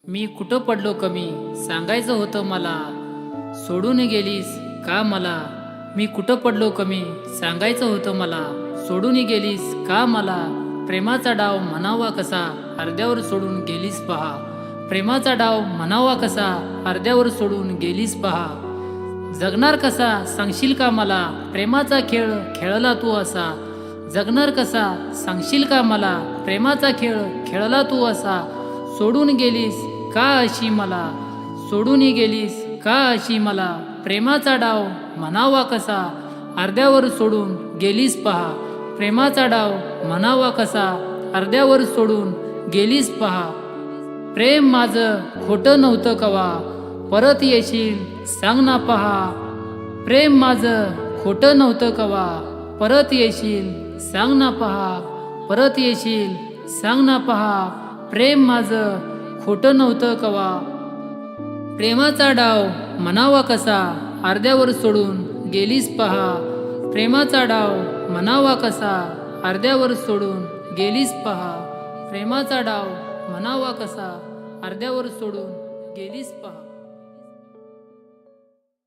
मी कुठं पडलो कमी सांगायचं होतं मला, सोडून गेलीस का मला. मी कुठं पडलो कमी सांगायचं होतं मला, सोडून गेलीस का मला. प्रेमाचा डाव म्हणावा कसा अर्ध्यावर सोडून गेलीस पहा. प्रेमाचा डाव म्हणावा कसा अर्ध्यावर सोडून गेलीस पहा. जगणार कसा सांगशील का मला, प्रेमाचा खेळ खेळला तू असा. जगणार कसा सांगशील का मला, प्रेमाचा खेळ खेळला तू असा. सोडून गेलीस का अशी मला, सोडून गेलीस का अशी मला. प्रेमाचा डाव म्हणावा कसा अर्ध्यावर सोडून गेलीस पहा. प्रेमाचा डाव म्हणावा कसा अर्ध्यावर सोडून गेलीस पहा. प्रेम माझं खोटं नव्हतं कवा, परत येशील सांग ना पहा. प्रेम माझं खोटं नव्हतं कवा, परत येशील सांग ना पहा. परत येशील सांग ना पहा. प्रेम माझं खोटं नव्हतं कवा. प्रेमाचा डाव म्हणावा कसा अर्ध्यावर सोडून गेलीस पहा. प्रेमाचा डाव म्हणावा कसा अर्ध्यावर सोडून गेलीस पहा. प्रेमाचा डाव म्हणावा कसा अर्ध्यावर सोडून गेलीस पहा.